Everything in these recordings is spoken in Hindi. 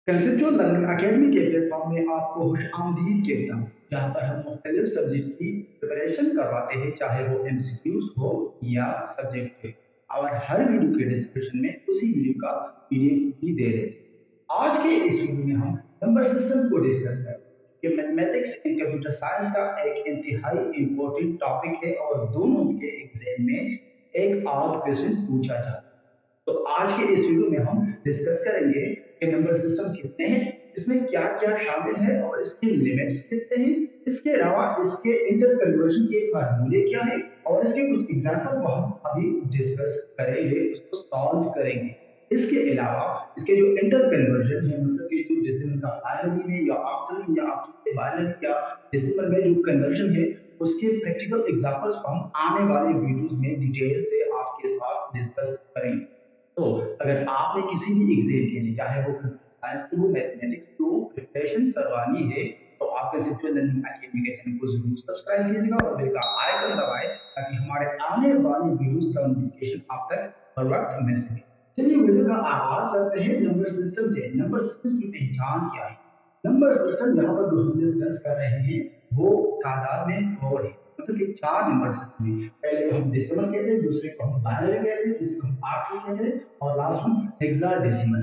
कंसेप्चुअल लर्निंग अकेडमी के प्लेटफॉर्म में आपको खुश-आमदीद कहता हूँ, जहाँ पर हम मुख्तलिफ सब्जेक्ट की प्रिपरेशन करवाते हैं, चाहे वो एमसीक्यूज़ हो या सब्जेक्ट के। और हर वीडियो के डिस्क्रिप्शन में उसी वीडियो का पीडीएफ भी दे देते हैं। आज के इस वीडियो में हम नंबर सिस्टम को डिस्कस करेंगे कि मैथमेटिक्स एंड कंप्यूटर साइंस का एक इंतहाई इम्पोर्टेंट टॉपिक है और दोनों के एग्जाम में एक आध क्वेश्चन पूछा जाता है। तो आज के इस वीडियो में हम डिस्कस करेंगे कि नंबर सिस्टम कितने हैं, इसमें क्या-क्या शामिल है और इसके लिमिट्स कितने हैं, इसके अलावा इसके इंटर कन्वर्जन के फार्मूले क्या हैं और इसके कुछ एग्जांपल को हम अभी डिस्कस करेंगे, उसको सॉल्व करेंगे। इसके अलावा इसके जो इंटर कन्वर्जन है मतलब कि जो डेसिमल का बाइनरी में या ऑक्टल या ऑक्टल से बाइनरी या डेसिमल में जो कन्वर्जन है उसके प्रैक्टिकल एग्जांपल्स को हम आने वाले वीडियोस में डिटेल से आपके साथ डिस्कस करेंगे। तो अगर आपने किसी भी एग्जाम के लिए चाहे वो साइंस की हो मैथमेटिक्स की हो प्रिपरेशन करवानी है तो आप कंसेप्चुअल लर्निंग अकेडमी के चैनल को जरूर सब्सक्राइब कीजिएगा और बेल का आइकन दबाएं ताकि हमारे आने वाले वीडियोस का नोटिफिकेशन आप तक हर वक्त मिल सके। चलिए वीडियो का आगाज करते हैं नंबर सिस्टम से। नंबर सिस्टम की पहचान क्या है? नंबर सिस्टम यहाँ पर जो हम डिस्कस कर रहे हैं वो तादाद में और है मतलब कि चार नंबर सिस्टम है। पहले को हम डेसिमल कहते हैं, दूसरे को हम बाइनरी कहते हैं, तीसरे को हम ऑक्टल कहते हैं और लास्ट में हेक्साडेसिमल।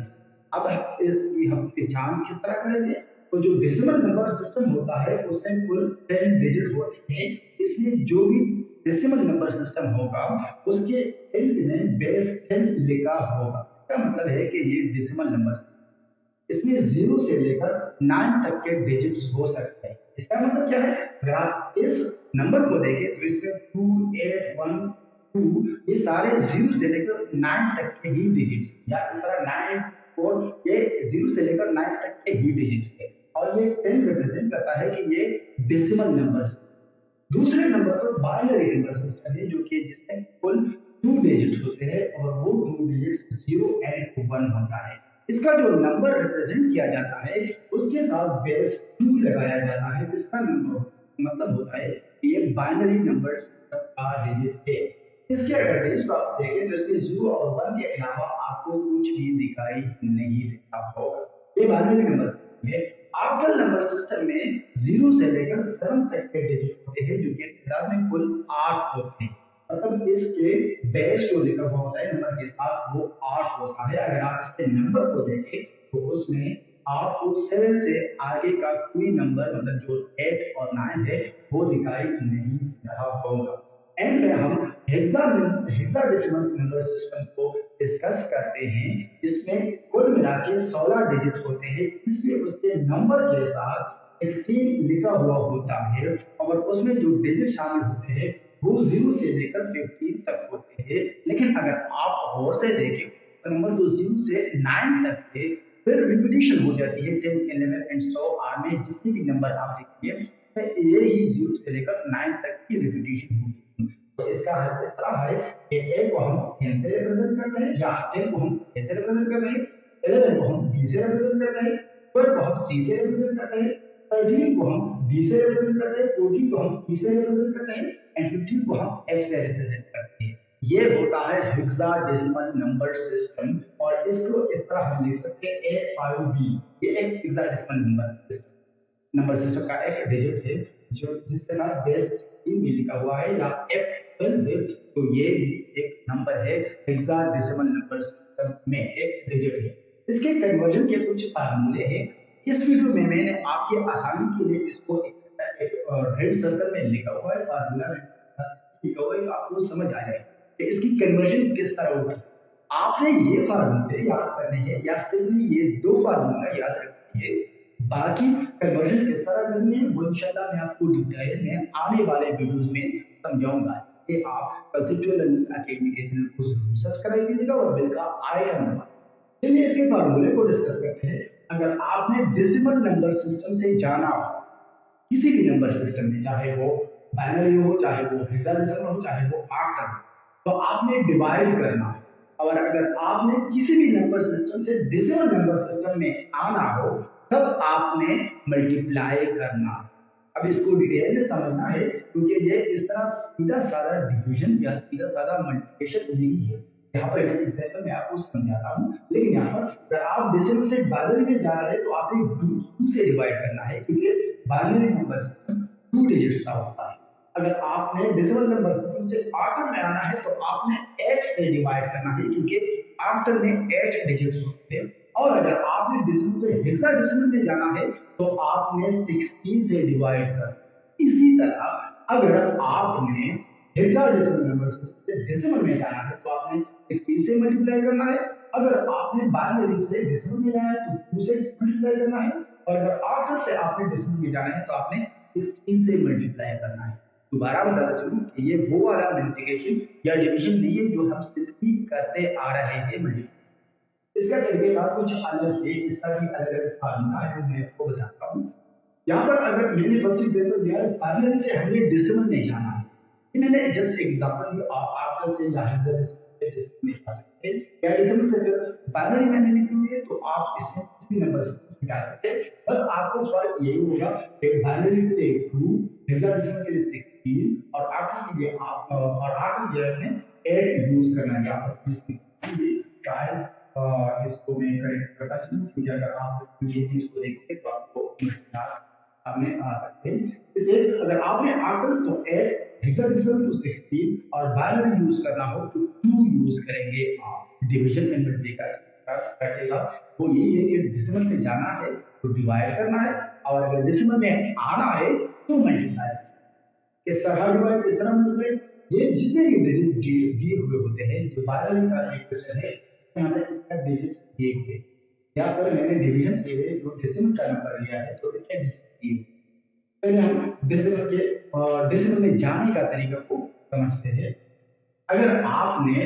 अब इसकी हम पहचान किस तरह करेंगे? तो जो डेसिमल नंबर सिस्टम होता है उसमें कुल 10 डिजिट होते हैं, इसलिए जो भी डेसिमल नंबर सिस्टम होगा उसके एंड में बेस 10 लिखा होगा। इसका मतलब है कि ये डेसिमल नंबर इसमें 0 से लेकर 9 तक के डिजिट्स हो सकते हैं। इसका मतलब क्या है? अगर आप इस नंबर को देखें तो इसमें 2, 8, 1, 2 ये सारे 0 से लेकर 9 तक के ही डिजिट्स या इस तरह 9, 4 ये 0 से लेकर 9 तक के ही डिजिट्स है और ये 10 रिप्रेजेंट करता है कि ये डेसिमल नंबर्स। दूसरे नंबर पर बाइनरी नंबर सिस्टम है जो कि जिसमें कुल 2 डिजिट होते हैं और वो 2 डिजिट्स 0 एंड 1 होता है। इसका जो नंबर रिप्रेजेंट किया जाता है उसके साथ बेस 2 लगाया जाता है जिसका नंबर मतलब होता है कि ये बाइनरी नंबर्स का डिजिट है। इसके अगर डिजिट को आप देखें तो इसमें 0 और 1 के अलावा आपको कुछ भी दिखाई नहीं देता होगा। ये बाइनरी नंबर है। ऑक्टल नंबर सिस्टम में 0 से लेकर 7 तक के डिजिट होते हैं जो कि तादाद में कुल 8 होते हैं। मतलब इसके बेस जो लिखा हुआ होता है नंबर के साथ वो 8 होता है। अगर आप इसके नंबर को देखें तो उसमें आपको 7 से आगे का कोई नंबर मतलब जो 8 और 9 है वो दिखाई नहीं दे रहा होगा। एंड में हम हेक्साडेसिमल नंबर सिस्टम को डिस्कस करते हैं जिसमें कुल मिला के 16 डिजिट होते हैं, इसलिए उसके नंबर के साथ 16 लिखा हुआ होता है और उसमें जो डिजिट शामिल होते हैं वो 0 से लेकर 15 तक होते हैं। लेकिन अगर आप गौर से देखें तो नंबर तो 0 से 9 तक है, फिर रिपीटिशन हो जाती है 10, 11 एंड सो ऑन में जितने भी नंबर आप देखिए ये ही 0 से लेकर 9 तक की रिपीटिशन होती है। तो इसका हल इस तरह है कि a को हम 10 से रिप्रेजेंट करते हैं या 10 को हम a से रिप्रेजेंट करते हैं, 11 को हम b से रिप्रेजेंट करते हैं, 12 को हम c से रिप्रेजेंट करते हैं, 13 को हम d से रिप्रेजेंट करते हैं, 14 को हम e से रिप्रेजेंट करते हैं एंड 15 को हम f से रिप्रेजेंट करते हैं। ये होता है हेक्साडेसिमल नंबर सिस्टम और इसको इस तरह हम लिख सकते हैं a5b। ये एक हेक्साडेसिमल नंबर सिस्टम का एक डिजिट है जो जिसके साथ बेस 3 भी लिखा हुआ है या f12 है, तो ये भी एक नंबर है हेक्साडेसिमल नंबर सिस्टम में एक डिजिट है। इसके कन्वर्जन के कुछ फार्मूले हैं। इस वीडियो में मैंने आपकी आसानी के लिए इसको एक रेड सर्कल में लिखा हुआ है फार्मूला लिखा हुआ है आपको समझ आ जाए कि इसकी कन्वर्जन किस तरह होगी। आपने ये फार्मूले याद करने हैं या सिर्फ ये दो फार्मूला याद रखनी है, बाकी कन्वर्जन किस तरह करनी है वो इंशाल्लाह मैं आपको डिटेल में आने वाले वीडियोस में समझाऊंगा कि आप कंसेप्चुअल लर्निंग अकेडमी के चैनल को जरूर सब्सक्राइब कीजिएगा और बेल का आइकन दबाएं। चलिए इसके फार्मूले को डिस्कस करते हैं। अगर आपने डेसिमल नंबर सिस्टम से जाना हो किसी भी नंबर सिस्टम में चाहे वो बाइनरी हो चाहे वो हेक्साडेसिमल हो चाहे वो ऑक्टल हो तो आपने डिवाइड करना है। और अगर आपने किसी भी नंबर सिस्टम से डेसिमल नंबर सिस्टम में आना हो तब आपने मल्टीप्लाई करना। अब इसको डिटेल में समझना है क्योंकि ये इस तरह सीधा साधा डिवीजन या सीधा साधा मल्टीप्लिकेशन नहीं है। यहाँ पर एक एग्जाम्पल मैं आपको समझाता हूँ, लेकिन यहाँ पर अगर आप डेसिमल से बाइनरी में जा रहे हैं तो आपको 2 से डिवाइड करना है, क्योंकि बाइनरी नंबर सिस्टम 2 डिजिट्स का होता है। अगर आपने डेसिमल नंबर सिस्टम से ऑक्टल में आना है तो आपने 8 से डिवाइड करना है, क्योंकि ऑक्टल में 8 डिजिट्स होते हैं। और अगर आपने डेसिमल से हेक्साडेसिमल में जाना है तो आपने 16 से डिवाइड करना। इसी तरह अगर आपने हेक्साडेसिमल नंबर से डेसिमल में जाना है तो आपने 16 से मल्टीप्लाई करना है। अगर आपने बाइनरी से डेसिमल में जाना है तो 2 से मल्टीप्लाई करना है। और अगर ऑक्टल से आपने डेसिमल में जाना है तो आपने 16 से मल्टीप्लाई करना है। दोबारा बताता चलूं कि ये वो वाला मल्टीप्लिकेशन या डिवीजन नहीं है जो हम सिंपली करते आ रहे हैं मल्टीप्लिकेशन। इसका तरीका कुछ अलग है, इसका भी अलग अलग फार्मूला है, मैं आपको बताता हूँ। यहाँ पर अगर मैंने बस एग्जाम्पल दिया है, बाइनरी से हमें डेसिमल में जाना है, ये मैंने जस्ट एग्जांपल दिया। आप से या डेसिमल से डेसिमल में जा सकते हैं, या डेसिमल से अगर बाइनरी मैंने लिखी हुई है तो आप इसमें किसी नंबर से जा सकते हैं। बस आपको फर्क यही होगा कि बाइनरी के लिए 2, हेक्साडेसिमल के लिए 16 और ऑक्टल के लिए आप और ऑक्टल के लिए 8 यूज करना है। यहाँ पर शायद इसको मैं करेक्ट करता चलूं, क्योंकि अगर आप ये चीज को देखोगे तो आपको सामने आ सकते हैं। इसे अगर आपने ऑक्टल तो 8, हेक्साडेसिमल तो 16 और बाइनरी यूज करना हो तो 2 यूज करेंगे आप। डिवीजन में कटेगा वो यही है कि डेसिमल से जाना है तो डिवाइड करना है, और अगर डेसिमल में आना है तो मल्टीप्लाई। किस तरह डिवाइड, किस तरह मल्टीप्लाई, ये जितने भी डिजिट दिए हुए होते हैं, जो बाइनरी का एक क्वेश्चन है इसमें हमें इसका डिजिट दिए हुए, यहाँ पर मैंने डिवीजन के लिए जो डेसिमल का नंबर लिया है तो इसके डिजिट दिए। पहले हम डेसिमल में जाने का तरीका को समझते हैं। अगर आपने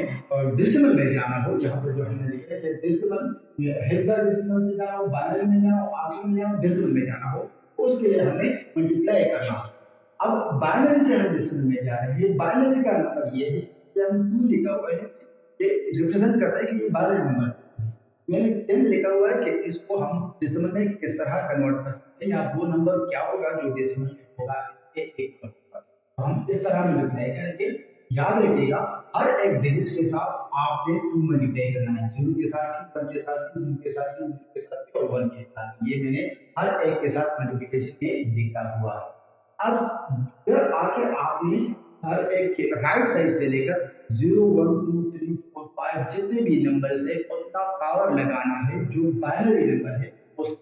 डेसिमल में जाना हो, यहाँ पर जो हमने लिखा है डेसिमल, हेक्साडेसिमल से जाना हो, बाइनरी में जाना हो, ऑक्टल में जाना हो, डेसिमल में जाना हो, उसके लिए हमें मल्टीप्लाई करना हो। अब बाइनरी से हम डेसिमल में जा रहे हैं, ये बाइनरी का नंबर ये है कि हम 2 लिखा हुआ है, ये रिप्रेजेंट करता है कि ये बाइनरी नंबर है। मैंने 10 लिखा हुआ है कि इसको हम डेसिमल में किस तरह कन्वर्ट कर सकते हैं, या वो नंबर क्या होगा जो डेसिमल में होगा, इसके एक होगा। तो हम इस तरह मल्टीप्लाई करेंगे। याद रखिएगा हर एक डिजिट के साथ आपने 2 मल्टीप्लाई करना है, 0 के साथ, 1 के साथ, 0 के साथ, 0 के साथ और 1 के साथ। ये मैंने हर एक के साथ मल्टीप्लिकेशन में लिखा हुआ है। अब फिर आके आपने हर एक के राइट साइड से लेकर 0, 1, 2, 3, 4, 5 जितने भी नंबर है उसका पावर लगाना है जो बाइनरी नंबर है उस,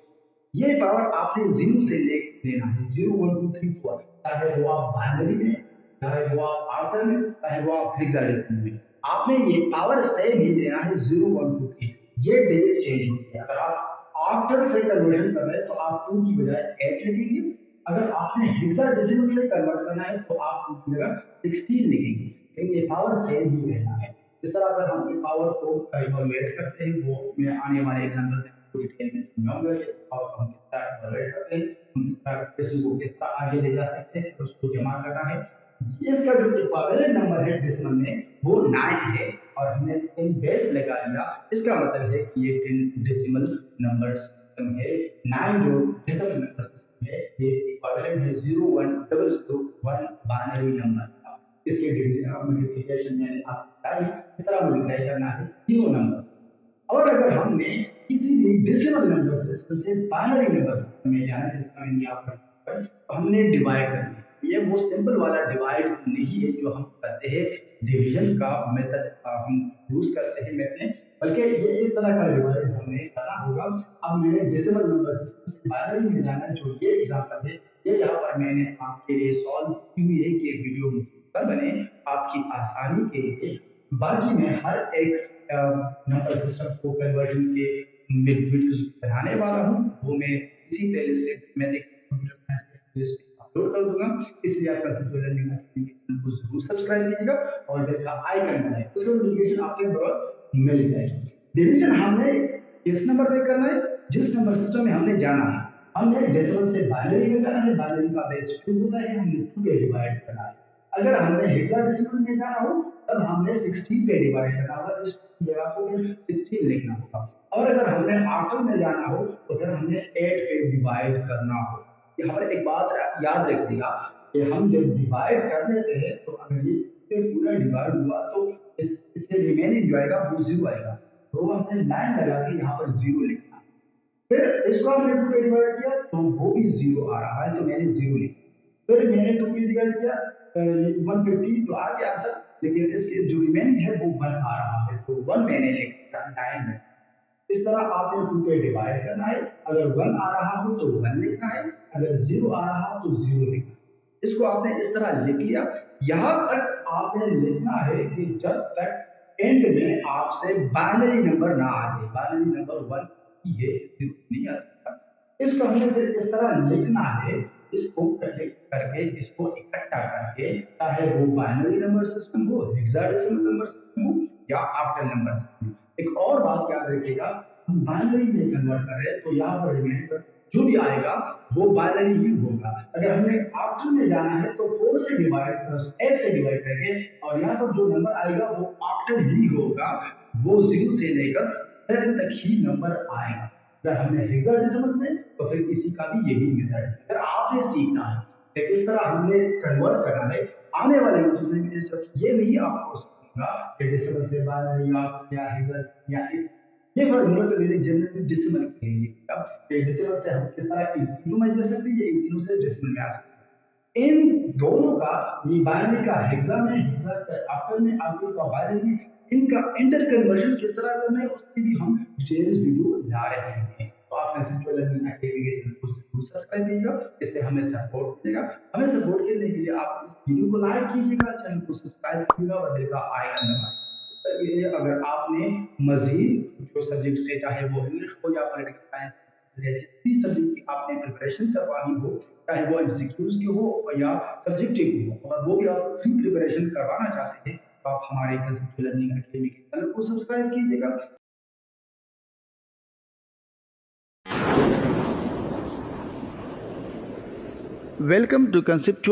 ये पावर आपने 0 से लेना है, 0, 1, 2, 3, 4, चाहे वो आप बाइनरी में, चाहे वो आप ऑक्टल में, चाहे वो आप हेक्साडेसिमल में, आपने ये पावर सेम ही देना है 0, 1, 2, 3। ये डिजिट चेंज होती है। अगर आप ऑक्टल से कन्वर्जन कर रहे हैं तो आप 2 की बजाय 8 लिखेंगे। अगर आपने हेक्साडेसिमल से कन्वर्ट करना है तो आप 2 की जगह 16 लिखेंगे, लेकिन ये पावर सेम ही रहना है। इस तरह अगर हम पावर को इवैल्यूएट करते हैं, वो मैं आने वाले एग्जांपल में पूरी डिटेल में समझाऊंगा कि पावर को हम किस तरह इवैल्यूएट करते हैं, हम किस तरह क्वेश्चन को किस तरह आगे ले जा सकते हैं, फिर उसको जमा करना है। इसका जो इक्विवेलेंट नंबर है डेसिमल में वो 9 है, और हमने 10 बेस लगा दिया। इसका मतलब है कि ये 10 डेसिमल नंबर सिस्टम है। 9 जो डेसिमल नंबर सिस्टम है ये इक्विवेलेंट है 0, 1, 001 बाइनरी नंबर का। इसके मल्टीप्लिकेशन मैंने आपको बताई, इस तरह मल्टीप्लाई करना है तीनों नंबर। और अगर हमने किसी भी डेसिमल नंबर सिस्टम से बाइनरी नंबर सिस्टम में जाना है, जिसका मैंने यहाँ पर तो हमने डिवाइड करना है। ये वो सिंपल वाला डिवाइड नहीं है जो हम करते हैं, डिवीजन का मेथड हम यूज करते हैं मेथड, बल्कि ये इस तरह का डिवाइड हमें करना होगा। अब मैंने डेसिमल नंबर सिस्टम से बाइनरी में जाना है, जो ये एग्जांपल है ये यहाँ पर मैंने आपके लिए सॉल्व की हुई है कि वीडियो मुफ्त बने आपकी आसानी के लिए। बाकी मैं हर एक नंबर सिस्टम को कन्वर्जन के वीडियोस बनाने वाला हूँ, वो मैं इसी प्लेलिस्ट में कंप्यूटर साइंस प्लेलिस्ट में अपलोड कर दूंगा। इसलिए आप कंसेप्ट लर्निंग चैनल को जरूर सब्सक्राइब कीजिएगा और बेल का आइकन दबाएं, उसका नोटिफिकेशन आपके पास मिल जाएगी। डिवीजन हमने किस नंबर पे करना है, जिस नंबर सिस्टम में हमने जाना है। हमने डेसिमल से बाइनरी में जाना है, बाइनरी का बेस 2 होता है, हमने 2 पे डिवाइड करना है। अगर हमने हेक्साडेसिमल में जाना हो तब हमने 16 पे डिवाइड करना होगा, इस जगह को 16 लिखना होगा। और अगर हमने ऑक्टल में जाना हो तो फिर हमने 8 पे डिवाइड करना हो। यहाँ पर एक बात याद रखिएगा कि हम जब डिवाइड कर देते हैं तो अगर ये पूरा डिवाइड हुआ तो इससे रिमेनिंग जो आएगा वो 0 आएगा, तो हमने लाइन लगा के यहाँ पर 0 लिखा। फिर इसको हमने 2 से डिवाइड किया तो वो भी 0 आ रहा है, तो मैंने 0 लिखा। फिर मैंने 2 से डिवाइड किया 150 तो आ गया आंसर, लेकिन इसके जो रिमेनिंग है वो 1 आ रहा है, तो 1 मैंने लिखा लाइन में। इस तरह आपने 2 पे डिवाइड करना है, अगर 1 आ रहा हो तो 1 लिखना है, अगर 0 आ रहा हो तो 0 लिखना है। इसको आपने इस तरह लिख लिया। यहाँ तक आपने लिखना है कि जब तक एंड में आपसे बाइनरी नंबर ना आ जाए, बाइनरी नंबर 1 ये 0 नहीं आ सकता। इसको हमने फिर इस तरह लिखना है, इसको कलेक्ट करके, इसको इकट्ठा करके, चाहे वो बाइनरी नंबर सिस्टम हो, हेक्साडेसिमल नंबर सिस्टम हो या ऑक्टल नंबर सिस्टम। एक और बात याद रखिएगा, हम बाइनरी में कन्वर्ट कर रहे हैं तो यहाँ पर रिमाइंडर जो भी आएगा वो बाइनरी ही होगा। अगर हमने ऑक्टल में जाना है तो 4 से डिवाइड 8 से डिवाइड करेंगे और यहाँ पर जो नंबर आएगा वो ऑक्टल ही होगा, वो 0 से लेकर 7 तक ही नंबर आएगा। अगर हमने हेक्साडेसिमल में तो फिर इसी का भी यही मेथड है। अगर आपने सीखना है कि किस तरह हमने कन्वर्ट करना है, आने वाले वीडियो में ये सब ये नहीं आपको सीखूंगा कि डेसिमल से बाइनरी या हेक्साडेसिमल या इस ये फॉर्मूला तो मेरे जनरली डेसिमल के लिए, अब डेसिमल से हम किस तरह इन तीनों में जा सकते हैं, ये इन तीनों से डेसिमल में आ सकते हैं। इन दोनों का, ये बाइनरी का हेक्सा में, हेक्सा का ऑक्टल में, ऑक्टल का बाइनरी में, इनका इंटर कन्वर्जन किस तरह करना है उसकी भी हम डिटेल्स वीडियो ला रहे हैं। तो आप कंसेप्चुअल लर्निंग अकेडमी के चैनल को जरूर सब्सक्राइब कीजिएगा, इससे हमें सपोर्ट मिलेगा। हमें सपोर्ट करने के लिए आप इस वीडियो को लाइक कीजिएगा, चैनल को सब्सक्राइब कीजिएगा और बेल का आइकन दबाइए। ये अगर आपने मजीद जो सब्जेक्ट से, चाहे वो इंग्लिश हो या पॉलिटिकल साइंस, जिस भी सब्जेक्ट की आपने प्रिपरेशन करवानी हो, चाहे वो एमसीक्यूज की हो या सब्जेक्टिव की हो, और वो भी आप फ्री प्रिपरेशन करवाना चाहते हैं, तो आप हमारे कंसेप्चुअल लर्निंग अकेडमी के चैनल को सब्सक्राइब कीजिएगा। Welcome to conceptual